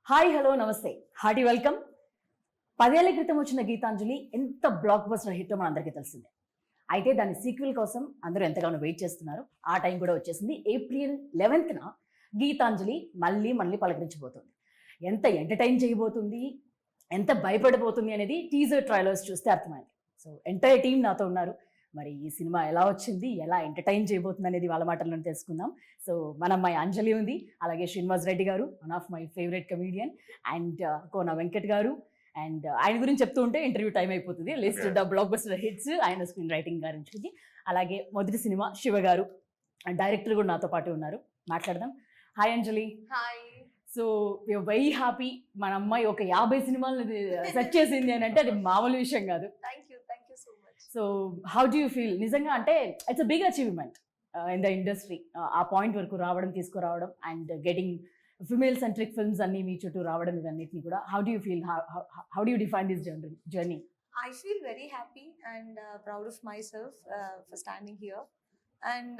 Hi hello నమస్తే hearty welcome. 10 ఏళ్ల క్రితం వచ్చిన గీతాంజలి ఎంత బ్లాక్ బస్టర్ హిట్ మన అందరికీ తెలిసిందే. అయితే దాని సీక్వెల్ కోసం అందరూ ఎంతగానో వెయిట్ చేస్తున్నారు. ఆ టైం కూడా వచ్చేసింది. ఏప్రిల్ 11న గీతాంజలి మళ్ళీ పలకరించబోతుంది. ఎంత ఎంటర్టైన్ చేయబోతుంది, ఎంత భయపడిపోతుంది అనేది టీజర్ ట్రైలర్స్ చూస్తే అర్థమైంది. సో ఎంటైర్ టీం నాతో ఉన్నారు. మరి ఈ సినిమా ఎలా వచ్చింది, ఎలా ఎంటర్టైన్ చేయబోతుంది అనేది వాళ్ళ మాటల్లో తెలుసుకుందాం. సో మన అమ్మాయి అంజలి ఉంది, అలాగే Srinivas Reddy garu, one of my favourite comedian, and Kona Venkat garu. And ఆయన గురించి చెప్తూ ఉంటే ఇంటర్వ్యూ టైం అయిపోతుంది. List the blockbuster hits, ఆయన స్క్రీన్ రైటింగ్ గురించి. అలాగే మొదటి సినిమా శివ గారు, డైరెక్టర్ కూడా నాతో పాటు ఉన్నారు. మాట్లాడదాం. Hi Anjali. Hi. So we are very happy. మన అమ్మాయి ఒక 50 సినిమాలను సెట్ చేసింది అని అంటే అది మామూలు విషయం కాదు. Thank you so much. So how do you feel? నిజంగా అంటే it's a big achievement in the industry. ఆ పాయింట్ వరకు రావడం, తీసుకురావడం, and getting female centric films అన్ని మీ చుట్టూ రావడం, ఇవన్నిటిని కూడా how do you feel? How do you define this journey? I feel very happy and proud of myself for standing here. And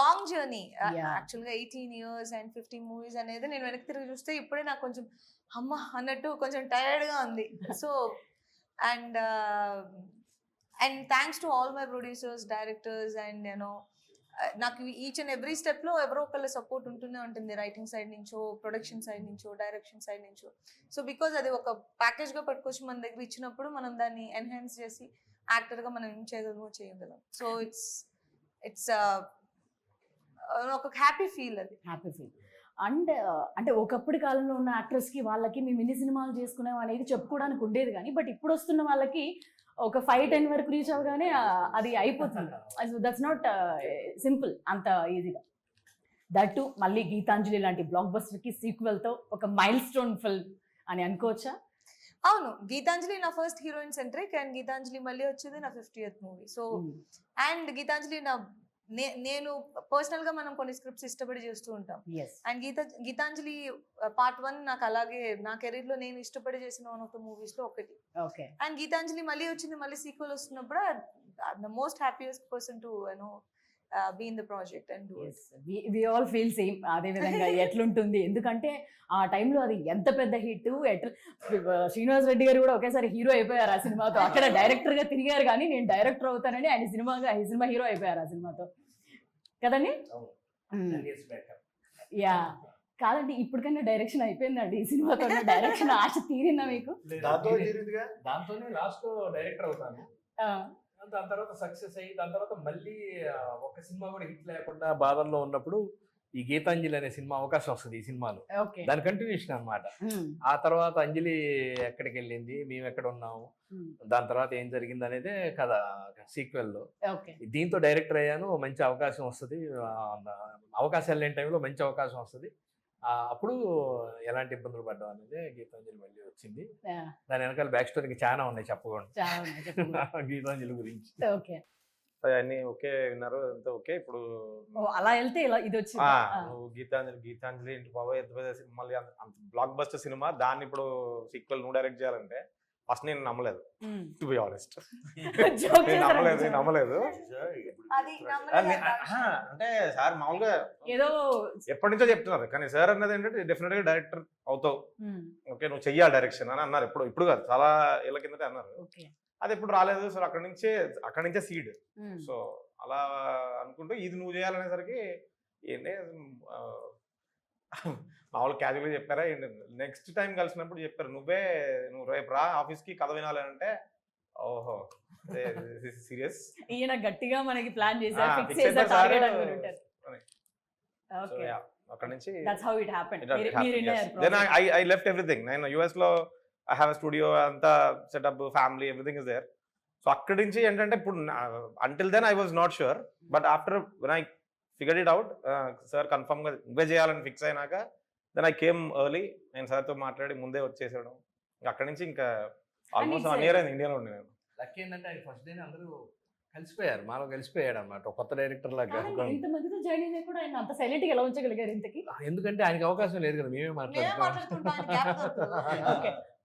long journey. Yeah. Actually 18 years and 50 movies అనేది నేను వెనక్కి తిరిగి చూస్తే ఇప్పుడే నాకు కొంచెం అమ్మ అన్నట్టు కొంచెం టైర్డ్గా ఉంది. So and thanks to all my producers, directors, and నాకు ఈచ్ అండ్ ఎవ్రీ స్టెప్లో ఎవరో ఒకళ్ళ సపోర్ట్ ఉంటూనే ఉంటుంది. రైటింగ్ సైడ్ నుంచో, ప్రొడక్షన్ సైడ్ నుంచో, డైరెక్షన్ సైడ్ నుంచో. సో బికాజ్ అది ఒక ప్యాకేజ్గా పట్టుకొచ్చి మన దగ్గర ఇచ్చినప్పుడు మనం దాన్ని ఎన్హాన్స్ చేసి యాక్టర్గా మనం ఏం చేయగలం. సో ఇట్స్ ఒక హ్యాపీ ఫీల్. అది హ్యాపీ ఫీల్. అండ్ అంటే ఒకప్పటి కాలంలో ఉన్న యాక్టర్స్కి వాళ్ళకి మేము ఇన్ని సినిమాలు చేసుకున్నాం అనేది చెప్పుకోవడానికి ఉండేది, కానీ బట్ ఇప్పుడు వస్తున్న వాళ్ళకి ఒక 5-10 వరకు రీచ్ అవగానే అది అయిపోతుంది. దట్స్ నాట్ సింపుల్ అంత ఈజీగా. దట్ మళ్ళీ గీతాంజలి లాంటి బ్లాక్ బస్టర్కి సీక్వెల్తో ఒక మైల్ స్టోన్ ఫిల్మ్ అని అనుకోవచ్చా? అవును, గీతాంజలి నా first heroine centric, and Geethanjali మళ్ళీ వచ్చేది నా 50th movie. So and Gitanjali నేను పర్సనల్ గా మనం కొన్ని స్క్రిప్ట్స్ ఇష్టపడి చేస్తూ ఉంటాం. అండ్ గీతాంజలి పార్ట్ 1 నాకు అలాగే నా కెరీర్ లో నేను ఇష్టపడి చేసిన వన్ ఆఫ్ ద మూవీస్ లో ఒకటి. అండ్ గీతాంజలి మళ్ళీ వచ్చింది, మళ్ళీ సీక్వెల్ వస్తున్నప్పుడు the most happiest person to be in the project and do it. We all feel same. అదే విధంగా ఎట్లుంటుంది, ఎందుకంటే ఆ టైంలో అది ఎంత పెద్ద హిట్. శ్రీనివాస్ రెడ్డి గారు కూడా ఒకేసారి హీరో అయిపోయారు ఆ సినిమాతో. అక్కడ డైరెక్టర్ గా తిరిగారు, కానీ నేను డైరెక్టర్ అవుతానని ఆయన సినిమా హీరో అయిపోయారు ఆ సినిమాతో కదండి. యా కాదండి, ఇప్పటికైనా డైరెక్షన్ అయిపోయిందండి ఈ సినిమాతో. డైరెక్షన్ ఆశ తీరిందా మీకు? దాంతోనే లాస్ట్ డైరెక్టర్ అవుతాను. దాని తర్వాత సక్సెస్ అయ్యి దాని తర్వాత మళ్ళీ ఒక సినిమా కూడా హిట్ లేకుండా బాధల్లో ఉన్నప్పుడు ఈ గీతాంజలి అనే సినిమా అవకాశం వస్తుంది. ఈ సినిమాలో దాని కంటిన్యూషన్ అన్నమాట. ఆ తర్వాత అంజలి ఎక్కడికి వెళ్ళింది, మేము ఎక్కడ ఉన్నాము, దాని తర్వాత ఏం జరిగింది అనేదే కథ సీక్వెల్ లో. దీంతో డైరెక్టర్ అయ్యాను, మంచి అవకాశం వస్తుంది. అవకాశాలు లేని టైంలో మంచి అవకాశం వస్తుంది. అప్పుడు ఎలాంటి ఇబ్బందులు పడ్డాం అనేది గీతాంజలి మళ్ళీ వచ్చింది. దాని వెనకాల బ్యాక్ స్టోరీకి చాలా ఉన్నాయి చెప్పకుండా గీతాంజలి గురించి. అన్ని ఓకే విన్నారు, అంతా ఓకే. ఇప్పుడు అలా వెళ్తే ఇది వచ్చింది. నువ్వు గీతాంజలి ఇంటి బాబాయ్ ఎంత పెద్ద మళ్ళీ అంత బ్లాక్ బస్టర్ సినిమా, దాన్ని ఇప్పుడు సీక్వెల్ నువ్వు డైరెక్ట్ చేయాలంటే ఫస్ట్ నేను నమ్మలేదు, టు బి ఆనెస్ట్. నమ్మలేదు. అంటే సార్ మామూలుగా ఏదో ఎప్పటి నుంచో చెప్తున్నారు, కానీ సార్ అన్నది ఏంటంటే డెఫినెట్ గా డైరెక్టర్ అవుతావు, ఓకే నువ్వు చెయ్యాలి డైరెక్షన్ అని అన్నారు. ఇప్పుడు కాదు, చాలా ఏళ్ళ కిందటే అన్నారు. అది ఎప్పుడు రాలేదు. సో అక్కడి నుంచే సీడ్. సో అలా అనుకుంటూ ఇది నువ్వు చేయాలనేసరికి ఏంటి మామూలు క్యాజువల్గా చెప్పారా, నెక్స్ట్ టైం కలిసినప్పుడు చెప్పారు నువ్వు రేపు రా ఆఫీస్కి కథ వినాలి అంటే, ఓహో సీరియస్. ఈయన గట్టిగా మనకి ప్లాన్ చేశారు. అక్కడ నుంచి దెన్ ఐ లెఫ్ట్ ఎవ్రీథింగ్. నేను యుఎస్ లో ఐ హ్యావ్ ఎ స్టూడియో, అంతా setup, family, everything is there. So అక్కడి నుంచి ఏంటంటే ఇప్పుడు until then I was not sure, but after when I figured it out, sir confirm గా ఇవే చేయాలని ఫిక్స్ అయినాక దెన్ ఐ కేమ్ ఎర్లీ. నేను సార్తో మాట్లాడి ముందే వచ్చేసాడు. అక్కడి నుంచి ఇంకా ఆల్మోస్ట్ 1 year అయింది ఇండియాలో ఉండి. నేను లక్కీ ఏంటంటే ఆయన ఫస్ట్ డే అందరూ కలిసిపోయారు, మాలో కలిసిపోయాడు అన్నమాట కొత్త డైరెక్టర్ లాగా. ఎలా ఉంచగలిగారు ఇంతకి? ఎందుకంటే ఆయనకి అవకాశం లేదు కదా, మేమే మాట్లాడుతున్నాం.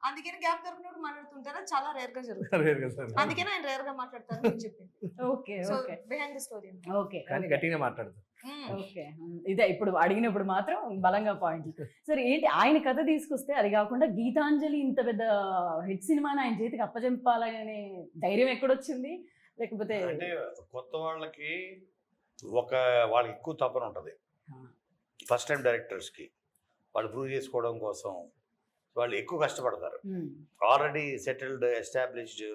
అందుకని గ్యాప్ దొరికినప్పుడు మాట్లాడుతుంటారా, చాలా రేర్ గా జరుగుతుంది. Rare గా సార్. అందుకనే ఆయన రేర్ గా మాట్లాడతారు అని చెప్పింది. Okay so okay behind the story. Okay కానీ గట్టిగా మాట్లాడతారు. ఓకే ఇదే ఇప్పుడు అడిగినప్పుడు మాత్రం బలంగా పాయింట్లు. సరే ఏంటి ఆయన కథ తీసుకొస్తే అది కాకుండా గీతాంజలి ఇంత పెద్ద హిట్ సినిమాని ఆయన చేతికి అప్పచెంపాలనే ధైర్యం ఎక్కడొచ్చింది? లేకపోతే అంటే కొత్త వాళ్ళకి వాళ్ళకి ఎక్కువ తపన ఉంటుంది. ఫస్ట్ టైం డైరెక్టర్స్కి వాళ్ళు ప్రూవ్ చేసుకోవడం కోసం వాళ్ళు ఎక్కువ కష్టపడతారు. ఆల్రెడీ సెటిల్డ్ ఎస్టాబ్లిష్డ్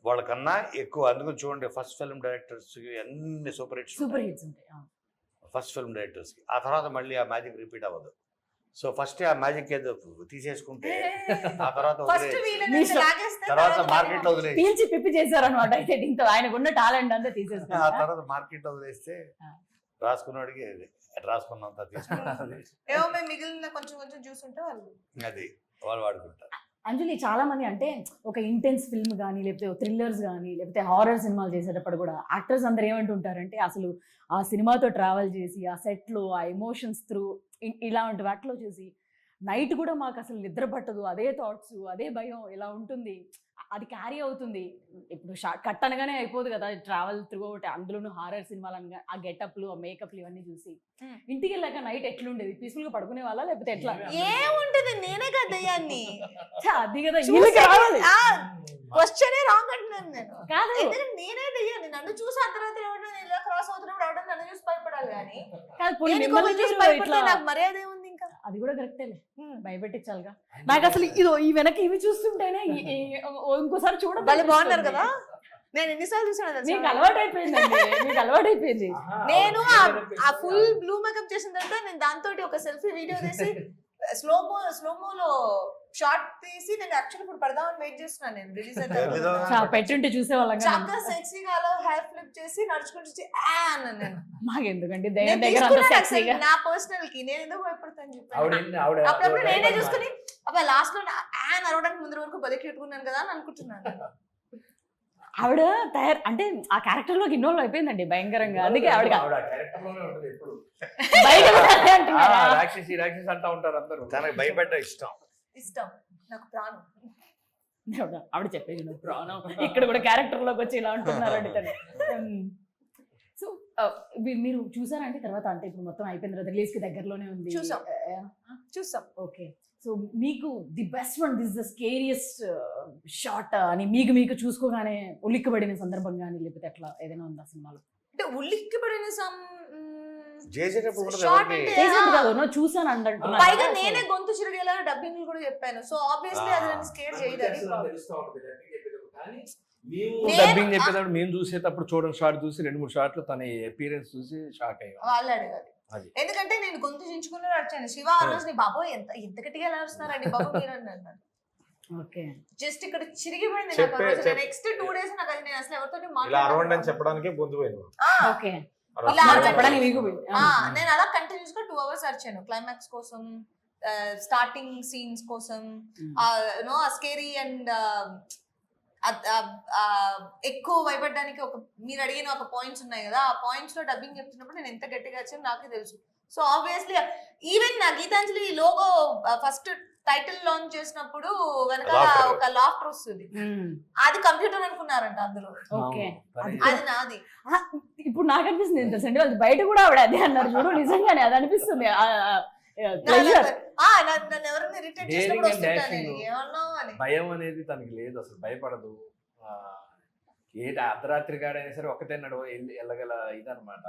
వాళ్ళకన్నా ఎక్కువ. అందుకని చూడండి ఫస్ట్ ఫిల్మ్ డైరెక్టర్స్కి అన్ని సూపర్ హిట్స్ ఉంటాయి ఫస్ట్ ఫిల్మ్ డైరెక్టర్స్కి. ఆ తర్వాత మళ్ళీ ఆ మ్యాజిక్ రిపీట్ అవ్వదు. సో ఫస్ట్ ఆ మ్యాజిక్ ఏదో తీసేసుకుంటే ఆ తర్వాత తర్వాత మార్కెట్లో వదిలేసి పీల్చి పిప్పి చేశారనమాట. అయితే దీంతో ఆయనకున్న టాలెంట్ అంతా ఆ తీసేసుకున్నారు. తర్వాత మార్కెట్లో వదిలేస్తే రాసుకున్నవాడికి రాసుకున్నంత తీసుకున్నది ఏమో మేము మిగిలిన కొంచెం కొంచెం చూసుంటే వాళ్ళు అది వాళ్ళు వాడుకుంటారు. అంజలి చాలా మంది అంటే ఒక ఇంటెన్స్ ఫిల్మ్ కానీ లేకపోతే థ్రిల్లర్స్ కానీ లేకపోతే హారర్ సినిమాలు చేసేటప్పుడు కూడా యాక్టర్స్ అందరు ఏమంటుంటారంటే అసలు ఆ సినిమాతో ట్రావెల్ చేసి ఆ సెట్లో ఆ ఎమోషన్స్ త్రూ ఇలాంటి వాటిలో చేసి నైట్ కూడా మాకు అసలు నిద్ర పట్టదు, అదే థాట్స్ అదే భయం ఇలా ఉంటుంది, అది క్యారీ అవుతుంది. ఇప్పుడు కట్ అనగానే అయిపోదు కదా ట్రావెల్ త్రూ ఒకటి, అందులోనూ హారర్ సినిమాలు అనగా ఆ గెటప్లు ఆ మేకప్లు ఇవన్నీ చూసి ఇంటికి వెళ్ళాక నైట్ ఎట్లుండేది? పీస్ఫుల్ గా పడుకునే వాళ్ళ లేకపోతే ఎట్లా? ఏముంటది, నేనే కదా దయ్యాన్ని. అది కదా వీళ్ళకి రావాలి. క్వశ్చనే రాంగ్ అంటున్నాను నేను. కాదు ఎందుకంటే నేనే దయ్యాన్ని. నన్ను చూసి అర్ధరాత్రి ఎవరైనా ఇలా క్రాస్ అవుతున్నప్పుడు ఎవరైనా నన్ను చూసి భయపడాలి కానీ కాదు పోనీ నేను మిమ్మల్ని ఇంకొకరిని చూసి మీరు భయపడితే ఇట్లా నాకు మర్యాద ఏముంది ఇంకా? అది కూడా కరెక్టేలే, భయపెట్టించాలిగా. నాకు అసలు ఇదో ఈ వెనక ఇవి చూస్తుంటేనే ఇంకోసారి చూడ వాళ్ళు బాగున్నారు కదా. నేను ఎన్నిసార్లు చూసాను మీకు అలవాటు అయిపోయిందండి, మీకు అలవాటు అయిపోయింది. నేను ఆ ఫుల్ బ్లూ మేకప్ చేసిన తర్వాత నేను దాంతో ఒక సెల్ఫీ వీడియో తీసి స్లోమోలో షార్ట్ తీసి నేను యాక్చువల్లీ ఇప్పుడు పడదామని వెయిట్ చేస్తున్నాను. నేను రిలీజ్ అయితే పెట్టుంటే చూసేవాళ్ళం చాలా సెక్సీగా అలా హెయిర్ ఫ్లిప్ చేసి నడుచుకుంటూ నేను మాకు ఎందుకండి నేను దగ్గర తీసుకున్నాను నా పర్సనల్ కి. నేను ఎందుకు భయపడతాను చెప్పాను. అప్పుడప్పుడు నేనే చూసుకుని అబ్బా లాస్ట్ లో యాన్ అరవడానికి ముందు వరకు బలి పెట్టుకున్నాను కదా అని అనుకుంటున్నాను. ఆవిడ అంటే ఆ క్యారెక్టర్ లోకి ఇన్వాల్వ్ అయిపోయిందండి భయంకరంగా. అందుకే ఆవిడ రాక్షసి రాక్షసి అంటా ఉంటారు అందరూ. తనకి భయపెట్ట ఇష్టం నాకు ప్రాణం. ఆవిడ చెప్పేది ప్రాణం. ఇక్కడ కూడా క్యారెక్టర్ లోకి వచ్చి ఇలా అంటున్నారండి తను. సో మీరు చూసారంటే తర్వాత అంటే ఇప్పుడు మొత్తం అయిపోయిన తర్వాత రిలీజ్ కి దగ్గరలోనే ఉంది. చూసాం. ఓకే సో మీకు the best one, this the scariest shot అని మీకు చూసుకోగానే ఉలిక్కిపడిన సందర్భం కానీ లేకపోతే అట్లా ఏదైనా ఉందా సినిమాలో? అంటే ఉలిక్కిపడిన చేసేటప్పుడు చూసాను అంటున్నా. పైగా నేనే గొంతు చిరిగేలా డబ్బింగ్ కూడా చెప్పాను. సో ఆబ్వియస్లీ అది నన్ను స్కేర్ చేయదని. డబ్బింగ్ చెప్పేటప్పుడు మేము చూసేటప్పుడు చూడండి షార్ట్ చూసి 2-3 షార్ట్లు తన అపీరెన్స్ చూసి షాక్ అయ్యాం. వాళ్ళు అడగాలి ఎందుకంటే నేను గొంతు చించుకుని వచ్చాను. శివ ఆ రోజు నీ బాబు ఎంత గట్టిగా ఎలా వస్తున్నారండి బాబు మీరు అన్నాను. జస్ట్ ఇక్కడ చిరిగిపోయింది. నెక్స్ట్ 2 days నాకు అది నేను అసలు ఎవరితో మాట్లాడాలని చెప్పడానికి గొంతు పోయింది. నేను అలా కంటిన్యూస్ గా 2 hours అరిచాను క్లైమాక్స్ కోసం, స్టార్టింగ్ సీన్స్ కోసం, నో స్కేరీ అండ్ ఎక్కువ భయపడడానికి మీరు అడిగిన ఒక పాయింట్స్ ఉన్నాయి కదా, ఆ పాయింట్స్ లో డబ్బింగ్ చెప్తున్నప్పుడు నేను ఎంత గట్టిగా వచ్చాను నాకే తెలుసు. సో ఆబ్వియస్లీ ఈవెన్ నా Geethanjali logo first title launch చేసినప్పుడు వెనకాల ఒక లాఫ్టర్ వస్తుంది, అది కంప్యూటర్ అనుకున్నారంట అందులో. అది నాది. ఇప్పుడు నాకు అనిపిస్తుంది ఏంటంటే వాళ్ళు బయట కూడా ఆవిడ అదే అన్నారు చూడు, నిజంగానే అది అనిపిస్తుంది. భయం అనేది తనకి లేదు, అసలు భయపడదు. అర్ధరాత్రి గాడైనా సరే ఒక్కతే నడువ వెళ్ళగల ఇదనమాట.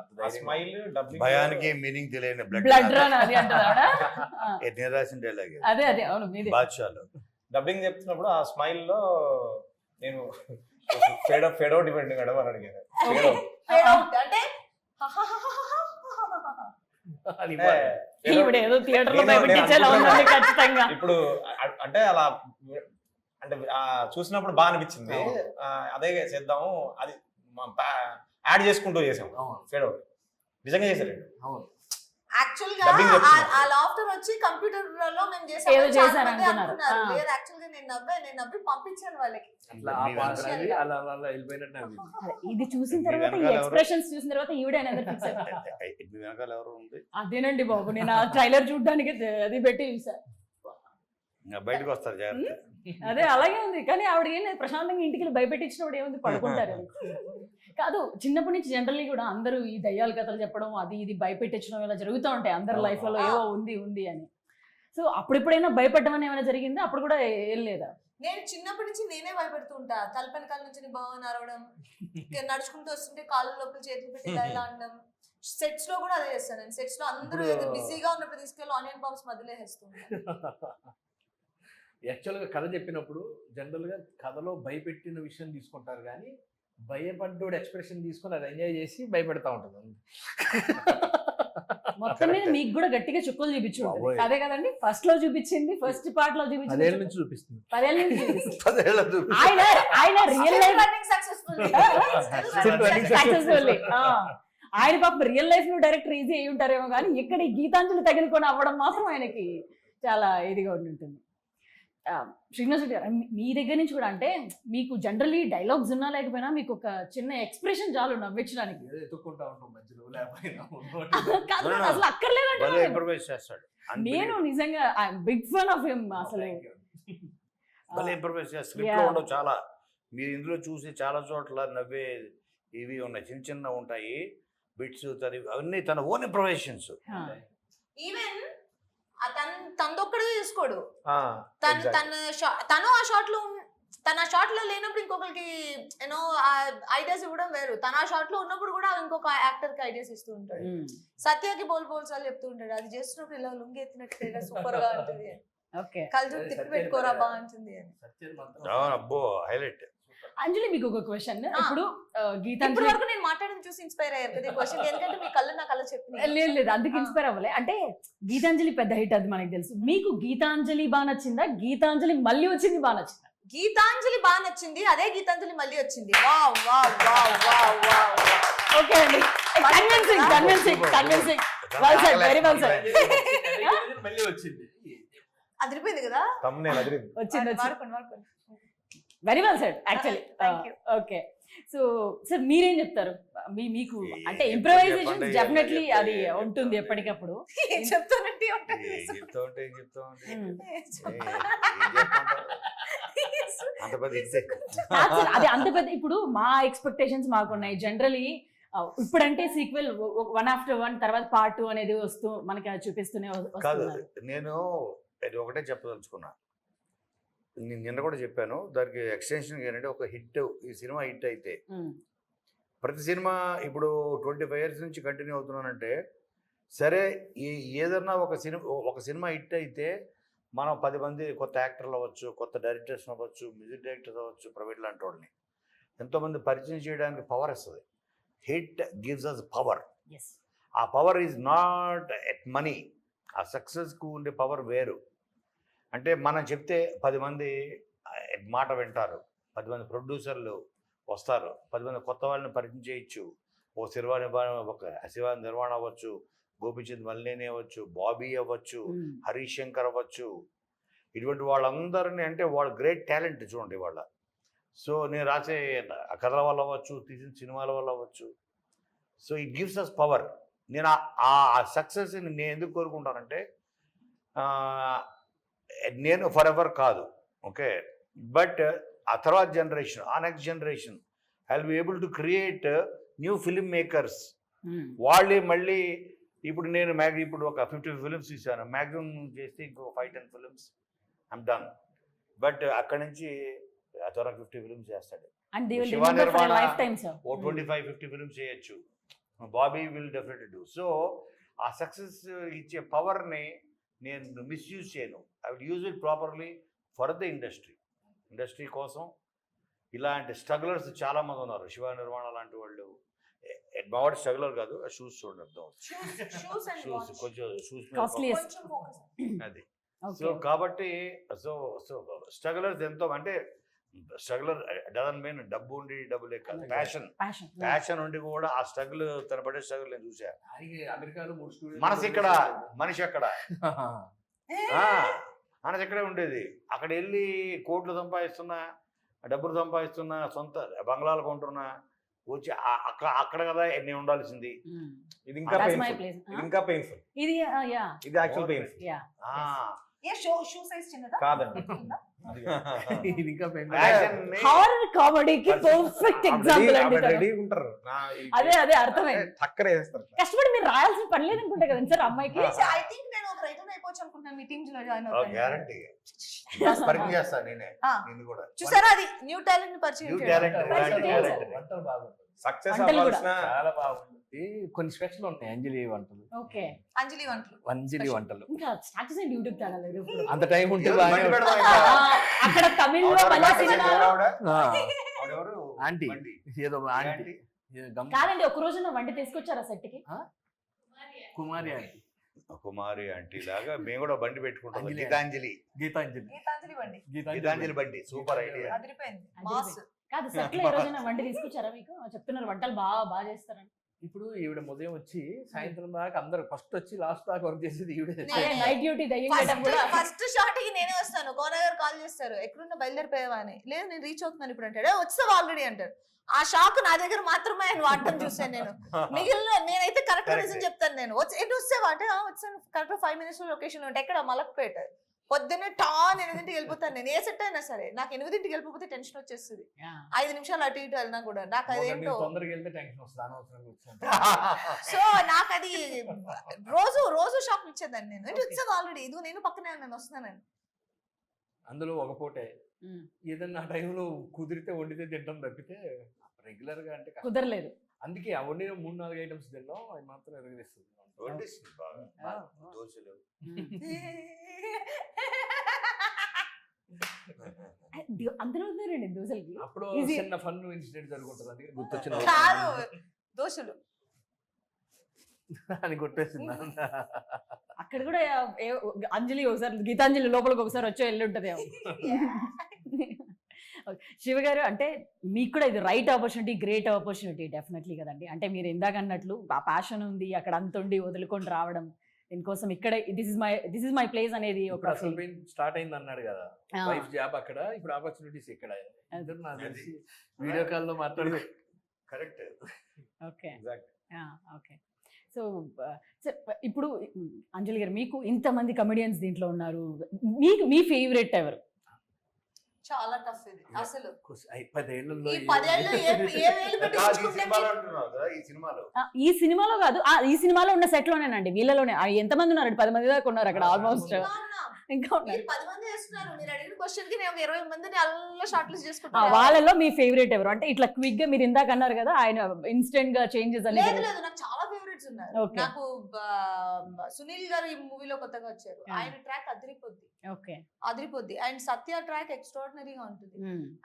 భయానికి మీనింగ్ తెలియని బ్లడ్ రన్ అది రాసిన డైలాగ్ అదే అదే అవును బాద్షాలో డబ్బింగ్ చెప్తున్నప్పుడు ఆ స్మైల్ లో నేను ఫేడ్ అవుట్ ఇవ్వండి మేడం అని అడిగాను. అంటే ఇప్పుడు అంటే అలా అంటే చూసినప్పుడు బాగా అనిపించింది. అదే చేద్దాము, అది యాడ్ చేసుకుంటూ చేసాం. ఫేడ్ అవుట్ నిజంగా చేశారు. యాక్చువల్ గా ఆ లాఫ్టర్ వచ్చి కంప్యూటర్ లో మేము చేసాము. లేదు యాక్చువల్ గా నేను నవ్వి పంపించాను వాళ్ళకి. ఇది చూసిన తర్వాత ఈ ఎక్స్ప్రెషన్స్ చూసిన తర్వాత ఈవిడైనా అదేనండి బాబు, నేను ఆ ట్రైలర్ చూడడానికి అది పెట్టి చూసా. ఇంకా బయటకు వస్తారు జాగ్రత్త. అదే అలాగే ఉంది. కానీ ఆవిడ ఏం లేదు, ప్రశాంతంగా ఇంటికి వెళ్ళి భయపెట్టించినప్పుడు ఏముంది, పడుకుంటారు. కాదు, చిన్నప్పటి నుంచి జనరల్లీ కూడా అందరూ ఈ దయ్యాల కథలు చెప్పడం, అది ఇది భయపెట్టించడం ఇలా జరుగుతూ ఉంటాయి అందరి లైఫ్లలో, ఏవో ఉంది అని. సో అప్పుడెప్పుడైనా భయపడడం అని ఏమైనా జరిగిందా? అప్పుడు కూడా ఏం లేదా? నేను చిన్నప్పటి నుంచి నేనే భయపెడుతూ ఉంటా. తలపని కాళ్ళ నుంచి బాగా నరవడం, నడుచుకుంటూ వస్తుంటే కాళ్ళు లోపల చేతులు పెట్టి ఇలా అనడం. సెట్స్ లో కూడా అదే చేస్తాను నేను. సెట్స్ లో అందరూ బిజీగా ఉన్నప్పుడు తీసుకెళ్ళి ఆనియన్ బాంబ్స్ మధ్యలో వేస్తుంటాను. యాక్చువల్గా కథ చెప్పినప్పుడు జనరల్గా కథలో భయపెట్టిన విషయం తీసుకుంటారు, కానీ భయపడ్డోడు ఎక్స్ప్రెషన్ తీసుకొని అది ఎంజాయ్ చేసి భయపెడతా ఉంటుంది. మొత్తం మీద మీకు కూడా గట్టిగా చుక్కలు చూపించు. అదే కదండి, ఫస్ట్ లో చూపించింది, ఫస్ట్ పార్ట్ లో చూపించింది, 10 ఏళ్ళ నుంచి చూపిస్తుంది. 10 ఏళ్ళ నుంచి చూపిస్తుంది. 10 ఏళ్ళ చూపి. ఆయన రియల్ లైఫ్ సక్సెస్ఫుల్. ఆయన పాపం రియల్ లైఫ్ లో డైరెక్టర్ ఈజీ అయి ఉంటారేమో, కానీ ఇక్కడ ఈ గీతాంజలి తగిలికొని అవ్వడం మాత్రం ఆయనకి చాలా ఇదిగా ఉంటుంది. శ్రీనివాస్ రెడ్డి గారు, మీ దగ్గర నుంచి కూడా అంటే మీకు జనరల్లీ డైలాగ్స్ ఉన్నా లేకపోయినా మీకు ఒక చిన్న ఎక్స్ప్రెషన్ చాలు నవ్వించడానికి. ఎత్తుక్కుంటా ఉంటాం మధ్యలో లేకపోయినా. అసలు అక్కర్లేదంటే ఇంప్రూవైజ్ చేస్తాడు. నేను నిజంగా బిగ్ ఫ్యాన్ ఆఫ్ హిమ్. అసలు భలే ఇంప్రూవైజ్ చేస్తాడు. స్క్రిప్ట్ లో ఉండవు చాలా. మీరు ఇందులో చూసి చాలా చోట్ల నవ్వే ఇవి ఉన్నాయి, చిన్న చిన్న ఉంటాయి బిట్స్, అవన్నీ తన ఓన్ ఇంప్రూవైజేషన్స్. ఈవెన్ తనదొక్కడే తీసుకోడు. Exactly. తను ఆ షాట్ లో లేనప్పుడు ఇంకొకరికి యూనో ఐడియాస్ ఇవ్వడం వేరు. తన ఆ షాట్ లో ఉన్నప్పుడు కూడా ఇంకొక యాక్టర్ కి ఐడియాస్ ఇస్తూ ఉంటాడు. సత్యకి బోల్సాలు చెప్తూ ఉంటాడు, అది చేస్తున్నప్పుడు ఇలా లుంగి ఎత్తినట్టు సూపర్ గా ఉంటుంది, కళ్ళు తిప్పి పెట్టుకోరా బాగుంటుంది అని. అబ్బో హైలైట్. అంజలి, మీకు ఒక క్వశ్చన్. ఇప్పుడు ఇప్పుడు వరకు నేను మాట్లాడిన చూసి ఇన్స్పైర్ అయ్యారు కదా ఈ క్వశ్చన్, ఎందుకంటే మీ కళ్ళు నా కళ్ళ చెప్పిన. లేదు అందుకు ఇన్స్పైర్ అవ్వలే. అంటే గీతాంజలి పెద్ద హిట్, అది మనకి తెలుసు. మీకు గీతాంజలి బాగా నచ్చిందా, గీతాంజలి మళ్ళీ వచ్చింది బాగా నచ్చిందా? గీతాంజలి బాగా నచ్చింది, అదే గీతాంజలి మళ్ళీ వచ్చింది. Wow wow wow wow wow. Okay అండి, convincing. Well said, very well said. మళ్ళీ వచ్చింది, అదిరిపోయింది కదా, వచ్చింది. Very well said actually. Okay, so sir మీరేం చెప్తారు? మీకు అంటే ఇంప్రూవైజేషన్ డెఫినెట్లీ అది ఉంటుంది ఎప్పటికప్పుడు. అది అంత పెద్ద, ఇప్పుడు మా ఎక్స్పెక్టేషన్స్ మాకున్నాయి జనరలీ. ఇప్పుడంటే సీక్వెల్ 1 after 1 తర్వాత part 2 అనేది వస్తూ మనకి చూపిస్తూనే వస్తున్నారు. నేను ఒకటే చెప్పదలుచుకున్నా, నేను నిన్న కూడా చెప్పాను, దానికి ఎక్స్టెన్షన్ ఏంటంటే ఒక హిట్, ఈ సినిమా హిట్ అయితే ప్రతి సినిమా ఇప్పుడు 25 years నుంచి కంటిన్యూ అవుతున్నానంటే, సరే ఏదన్నా ఒక సినిమా హిట్ అయితే మనం 10 మంది కొత్త యాక్టర్లు అవ్వచ్చు, కొత్త డైరెక్టర్స్ అవ్వచ్చు, మ్యూజిక్ డైరెక్టర్స్ అవ్వచ్చు, ప్రైవేట్ లాంటి వాళ్ళని ఎంతోమంది పరిచయం చేయడానికి పవర్ వస్తుంది. Hit gives us power. ఆ power is not at money. ఆ సక్సెస్కు ఉండే పవర్ వేరు. అంటే మనం చెప్తే 10 మంది మాట వింటారు, 10 మంది ప్రొడ్యూసర్లు వస్తారు, 10 మంది కొత్త వాళ్ళని పరిచయం చేయొచ్చు. ఒక శివ నిర్వాణ అవ్వచ్చు, గోపిచంద్ మల్లేని అవ్వచ్చు, బాబీ అవ్వచ్చు, హరీష్ శంకర్ అవ్వచ్చు, ఇటువంటి వాళ్ళందరినీ, అంటే వాళ్ళ గ్రేట్ టాలెంట్ చూడండి వాళ్ళ. సో నేను రాసే కథల వల్ల అవ్వచ్చు, తీసిన సినిమాల వల్ల అవ్వచ్చు. So it gives us power. నేను ఆ సక్సెస్ని నేను ఎందుకు కోరుకుంటానంటే, నేను ఫర్ ఎవర్ కాదు, ఓకే, బట్ ఆ తర్వాత జనరేషన్, ఆ next generation I will be able to create new film makers. వాళ్ళే మళ్ళీ ఇప్పుడు నేను ఇప్పుడు ఒక 50 ఫిలిమ్స్ తీసాను, మ్యాక్సిమం చేస్తే ఇంకో 5-10 ఫిలిమ్స్ ఐమ్ డన్. బట్ అక్కడి నుంచి ఆ తర్వాత 50 ఫిలిమ్స్ చేస్తాడు. శివ నిర్మాణ 25-50 ఫిలిమ్స్ చేయొచ్చు. Bobby will definitely do. So ఆ సక్సెస్ ఇచ్చే పవర్ని నేను మిస్యూజ్ చేయను. I will use it properly for the industry కోసం. ఇలాంటి స్ట్రగులర్స్ చాలామంది ఉన్నారు. శివ నిర్మాణ లాంటి వాళ్ళు, మా వాడు స్ట్రగులర్ కాదు, షూస్ చూడండి అర్థం, షూస్ కొంచెం షూస్ అది. సో కాబట్టి సో స్ట్రగులర్స్ ఎంతో, అంటే స్ట్రగులర్ డజన్ మీన్ డబ్బు ఉండి డబ్బులే కాదు, ప్యాషన్ ఉండి కూడా ఆ స్ట్రగుల్, తన పడే స్ట్రగుల్ నేను చూసా. మనసు ఇక్కడ, మనిషి అక్కడ, మనసు ఎక్కడే ఉండేది. అక్కడ వెళ్ళి కోట్లు సంపాదిస్తున్నా, డబ్బులు సంపాదిస్తున్నా, సొంత బంగ్లాలు కొంటున్నా, వచ్చి అక్కడ కదా నేను ఉండాల్సింది. ఇది ఇంకా పెయిన్ఫుల్. ఇది యాక్చువల్ పెయిన్ఫుల్. ఏ షూ సైజ్ చిన్నదా? కాదండి. ఇది ఇంకా హారర్ కామెడీకి పర్ఫెక్ట్ ఎగ్జాంపుల్ అండి తను. రెడీ ఉంటారు అదే అర్థమైంది. టక్కర వేస్తారు. కష్టపడి మీరు రాయాల్సిన పని లేదనుకుంటా కదండి సార్ అమ్మాయికి. ఐ థింక్ నేను ఒక రైటర్ అయిపోవచ్చు అనుకుంటున్నాను, మీ టీమ్స్ లో జాయిన్ అవుతాను. గ్యారంటీ పరిచయం చేస్తాను నేనే నిన్ను కూడా. చూసారా, అది న్యూ టాలెంట్ ని పరిచయం New చేయడం. talent. వంటలు బాగుంటాయి, సక్సెస్ వంటలు కూడా. అవ్వాల్సిన చాలా బాగుంటుంది. కొన్ని స్పెషల్ ఉన్నాయి అంజలి వంటలు, ఓకే, అంజలి వంటలు. అంజలి వంటలు. ఇంకా స్టార్ట్ చేసిన యూట్యూబ్ ఛానల్ లేదు ఇప్పుడు. అంత టైం ఉంటే ఈరోజు బాగానే బండి ఉంటుంది. పెడదాం ఇంకా. అక్కడ తమిళ్లో ఆవిడ మలయాళంలో ఆ, ఆవిడెవరు? ఆంటీ బండి. ఏదో ఆంటీ ఆంటీ. ఏదో గమ్- కాదండి, ఒక రోజు నా వంట తీసుకొచ్చారా సెట్ కి? కుమారి ఆంటీ, కుమారి ఆంటీ లాగా మేము కూడా బండి పెట్టుకుంటాం. అంజలి. గీతాంజలి గీతాంజలి, గీతాంజలి బండి గీతాంజలి బండి సూపర్ ఐడియా. అదిరిపోయింది. మాస్. కాదు, సెట్ లో ఈ రోజు నా వంట తీసుకొచ్చారా మీకు? చెప్తున్నారు వంటలు బాగా చేస్తారని. ఇప్పుడు ఈవిడ ఉదయం వచ్చి సాయంత్రం దాకా అందరు ఫస్ట్ వచ్చి లాస్ట్ దాకా వర్క్ చేసేది ఈవిడే. నేనే. నైట్ డ్యూటీ దయ్యం చేయడం కూడా. ఫస్ట్ షాట్ కి నేనే వస్తాను. కోన గారు కాల్ చేస్తారు, ఎక్కడున్నా బయలుదేరిపోయావా అని. లేదు నేను రీచ్ అవుతున్నాను ఇప్పుడు అంటాడు. వచ్చావు ఆల్రెడీ అంటారు. ఆ షాక్ నా దగ్గర మాత్రమే ఆయన వాడటం చూసాను నేను. మిగిలిన నేనైతే కరెక్ట్ రీజన్ చెప్తాను. నేను ఎటు వచ్చావా అంటే వచ్చాను, కరెక్ట్ 5 minutes లో లొకేషన్ ఉంటే ఎక్కడ మలక్పేట. పొద్దున్నే 8ంటికి వెళ్ళిపోతాను నేను. ఏ సెట్ అయినా సరే నాకు 8ంటికి వెళ్ళిపోతే టెన్షన్ వచ్చేస్తుంది. 5 నిమిషాలు అటు ఇటు వెళ్ళినా కూడా నాకు అదేంటో. తొందరగా వెళ్తే టెన్షన్ వస్తుంది, అనవసరంగా వచ్చాను. సో నాకు అది రోజు షాక్ ఇచ్చేదాన్ని నేను. ఇటు వచ్చావు ఆల్రెడీ, ఇది నేను పక్కనే నేను వస్తున్నానండి. అందులో ఒక పూటే ఉమ్. ఏదన్నా ఆ టైంలో కుదిరితే వండితే తింటాం తప్పితే రెగ్యులర్ గా అంటే కష్టం. కుదరలేదు. అందుకే ఆ వండిన 3-4 ఐటమ్స్ తిన్నాం, అవి మాత్రం ఎరగదీస్తుంది. వడ్డిస్తుంది బాగా. దోశలు. అందులో ఉన్నారండి దోశలకి. అప్పుడు Easy. చిన్న ఫన్ ఇన్సిడెంట్ జరుగుతుంది, అందుకే గుర్తొచ్చిన కాదు, దోశలు. అని కొట్టేసింది. అక్కడ కూడా అంజలి ఒకసారి, గీతాంజలి లోపలికి ఒకసారి వచ్చి వెళ్ళి ఉంటది. శివ గారు, అంటే మీకు కూడా ఇది right opportunity, great opportunity definitely కదండి. అంటే మీరు ఇందాక అన్నట్లు ఆ ప్యాషన్ ఉంది, అక్కడ అంత ఉండి వదులుకొని రావడం, దీనికోసం ఇక్కడే దిస్ ఇస్ మై ప్లేస్ అనేది ఒక స్టార్ట్ అయింది అన్నాడు కదా, వైఫ్ జాబ్ అక్కడ, ఇప్పుడు ఆపర్చునిటీస్ ఇక్కడ. ఇద్దరు నాకు తెలిసి వీడియో కాల్ లో మాట్లాడు. కరెక్ట్. Okay okay. సో ఇప్పుడు అంజలి గారు, మీకు ఇంతమంది కమెడియన్స్ దీంట్లో ఉన్నారు, మీ ఫేవరెట్ ఎవరు? చాలా టఫ్ ఇది అసలు. 10 ఏళ్లలో ఈ 10 ఏళ్ళు ఏ వేలు పెట్టి కాదు, ఈ చూసుకుంటే సినిమాలో అంటున్నావు కదా, ఈ సినిమాలో ఈ సినిమాలో కాదు, ఈ సినిమాలో ఉన్న సెట్ లోనేనండి, వీళ్ళలోనే. ఎంతమంది ఉన్నారు? 10 మంది దాకా ఉన్నారు అక్కడ ఆల్మోస్ట్. ఇంకా మీరు ఉన్నారు. 10 మంది చేస్తున్నారు. మీరు అడిగిన క్వశ్చన్ కి నేను 20 మందిని అల్ల షార్ట్ లిస్ట్ చేసుకుంటాను. వాళ్ళలో మీ ఫేవరెట్ ఎవరు? అంటే ఇట్లా క్విక్ గా మీరు ఇందాక అన్నారు కదా, ఆయన ఇన్స్టెంట్ గా చేంజెస్ లేదు అనేది. లేదు, నాకు చాలా ఫేవరెట్స్ ఉన్నారు. Okay. నాకు సునీల్ గారు ఈ మూవీలో కొత్తగా వచ్చారు. ఆయన ట్రాక్ అదిరిపోద్ది. అండ్ సత్య ట్రాక్ ఎక్స్ట్రాడినరీగా ఉంటుంది.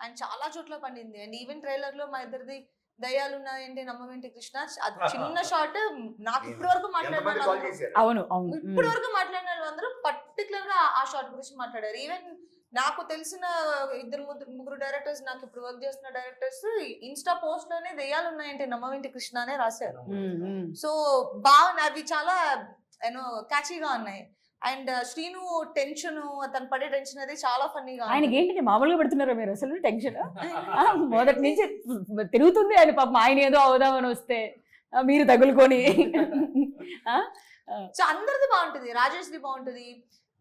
అండ్ చాలా చోట్ల పండింది. అండ్ ఈవెన్ ట్రైలర్ లో మా ఇద్దరిది దయ్యాలు ఉన్నాయంటే నమ్మవేంటి కృష్ణ, అది చిన్న షార్ట్. నాకు ఇప్పటి వరకు ఎంతమంది కాల్ మాట్లాడిన చేశారు? అవును అవును. ఇప్పటి వరకు మాట్లాడిన వాళ్ళందరూ పర్టికులర్ గా ఆ షార్ట్ గురించి మాట్లాడారు. ఈవెన్ నాకు తెలిసిన 2-3 డైరెక్టర్స్, నాకు ఇప్పుడు వర్క్ చేస్తున్న డైరెక్టర్స్ ఇన్స్టా పోస్ట్ లోనే దయ్యాలు ఉన్నాయంటే నమ్మవేంటి కృష్ణ అనే రాశారు. సో బాగున్నాయి, అవి చాలా క్యాచీగా ఉన్నాయి. అండ్ శ్రీను టెన్షన్, అతను పడే టెన్షన్ అది చాలా ఫన్నీగా. ఆయనకి ఏంటి మామూలుగా పెడుతున్నారా మీరు అసలు టెన్షన్? మొదటి నుంచి తిరుగుతుంది ఆయన పాపం. ఆయన ఏదో అవుదామని వస్తే మీరు తగులుకొని. సో అందరిది బాగుంటుంది. రాజేష్ది బాగుంటుంది.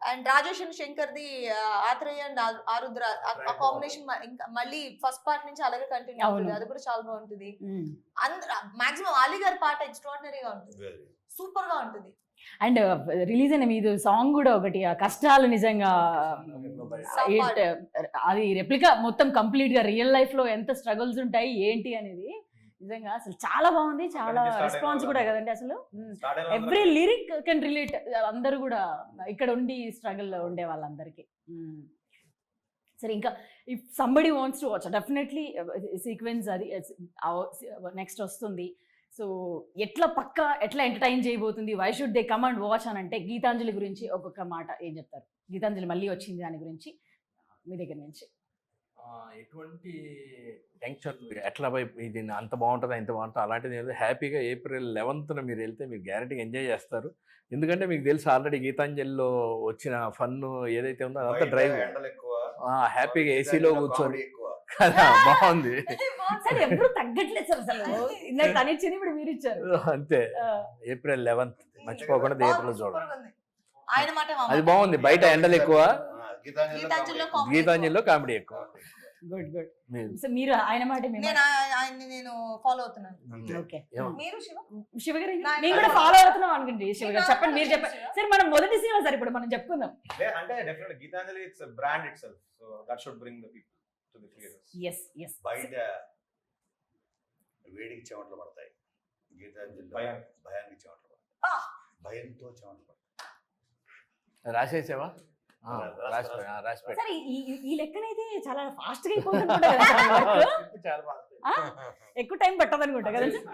అండ్ రాజేష్ అండ్ శంకర్ది ఆత్రేయ అండ్ ఆరుద్ర ఆ కాంబినేషన్ ఇంకా మళ్ళీ ఫస్ట్ పార్ట్ నుంచి అలాగే కంటిన్యూ అవుతుంది. అది కూడా చాలా బాగుంటుంది. మాక్సిమం ఆలీ గారి పాట ఎక్స్ట్రాడినరీగా ఉంటుంది, సూపర్ గా ఉంటుంది. అండ్ రిలీజ్ అయిన మీది సాంగ్ కూడా ఒకటి, ఆ కష్టాలు నిజంగా అది రెప్లికా మొత్తం కంప్లీట్ గా రియల్ లైఫ్ లో ఎంత స్ట్రగుల్స్ ఉంటాయి ఏంటి అనేది నిజంగా అసలు చాలా బాగుంది. చాలా రెస్పాన్స్ కూడా కదండి అసలు. Every lyric can relate. అందరూ కూడా ఇక్కడ ఉండి స్ట్రగుల్ ఉండే వాళ్ళందరికీ. సరే, ఇంకా if somebody wants to watch, definitely sequence అది నెక్స్ట్ వస్తుంది. సో ఎట్లా ఎంటర్టైన్ చేయబోతుంది, why should they come and watch అని అంటే గీతాంజలి గురించి ఒక్కొక్క మాట ఏం చెప్తారు? గీతాంజలి మళ్ళీ వచ్చింది దాని గురించి మీ దగ్గర నుంచి. ఎటువంటి టెన్షన్, ఎట్లా ఇది అంత బాగుంటుంది ఇంత బాగుంటుంది అలాంటిది ఏదో, హ్యాపీగా April 11th మీరు వెళ్తే మీరు గ్యారంటీగా ఎంజాయ్ చేస్తారు. ఎందుకంటే మీకు తెలుసు ఆల్రెడీ గీతాంజలిలో వచ్చిన ఫన్ ఏదైతే ఉందో అదంతా డ్రైవ్, హ్యాపీగా ఏసీలో కూర్చొని కదా, బాగుంది. ఎప్పుడు తగ్గట్లేదు సార్ అసలు. ఇందాక తనిచ్చింది ఇప్పుడు మీరు ఇచ్చారు. అంతే. April 11th మర్చిపోకుండా థియేటర్లో చూడండి. ఆయన మాట మా అది మాట. బాగుంది. బయట ఎండలు ఎక్కువ, గీతాంజలిలో comedy గీతాంజలిలో కామెడీ ఎక్కువ. Good good. మీరు- సో మీరు ఆయన మాట మీ మాట. నేను ఆయన్ని నేను ఫాలో అవుతున్నాను. ఓకే. ఏమో- మీరు శివ శివ గారు నా- నేను కూడా ఫాలో అవుతున్నాం అనుకోండి. శివ గారు చెప్పండి, మీరు చెప్పండి. శివ. సరే మనం మొదటి సినిమా సార్ ఇప్పుడు మనం చెప్పుకుందాం. అంటే definitely Geethanjali it's brand itself, so that should bring the people to the theatres. Yes yes. బయట వేడికి చెమటలు పడతాయి, గీతాంజలిలో భయానికి చెమటలు పడతాయి, భయంతో చెమటలు పడతాయి. రాసేసావా? రాసి పెట్టు. సరే ఈ లెక్కనైతే చాలా ఫాస్ట్ గా అయిపోతుంది కూడా కదా సార్ work? చాలా బాగుంది. ఆ? ఎక్కువ టైం పట్టదు అనుకుంటా కదా సార్?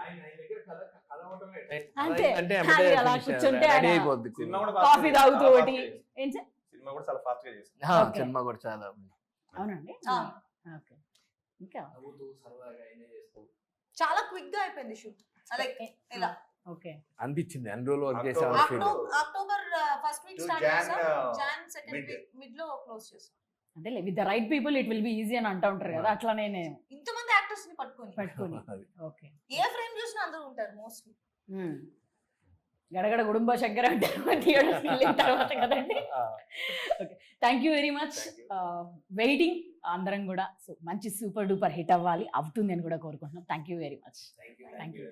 అంతే. అంటే అది అలా కూర్చుంటే రెడీ ఆయన అయిపోద్ది. సినిమా కూడా కాఫీ తాగుతూ ఒకటి ఏం సార్? సినిమా కూడా చాలా ఫాస్ట్ గా చేసింది. Okay. సినిమా కూడా చాలా అవునండి. ఆ. ఓకే. ఇంకా చాలా క్విక్ గా అయిపోయింది షూట్. లైక్ ఇలా ఓకే. అనిపించింది. అన్ని రోజులు వర్క్ అక్టోబర్ చేసామని October first week To start Jan, చేసాం, Jan second mid. Week mid లో క్లోజ్ చేసాం. అంటే with the right people it will be easy అని అంటూ ఉంటారు కదా, అట్లానే నేను ఇంతమంది యాక్టర్స్ ని పట్టుకొని పట్టుకొని. అది. ఓకే. ఏ ఫ్రేమ్ చూసినా అందరూ ఉంటారు మోస్ట్లీ. గడగడ కుటుంబ శంకర అంటారు థియేటర్స్ వెళ్ళిన తర్వాత కదండి. Okay, thank you very much. Waiting అందరం కూడా. సో మంచి సూపర్ డూపర్ హిట్ అవ్వాలి, అవుతుంది అని కూడా కోరుకుంటున్నాం. Thank you very much. Thank you.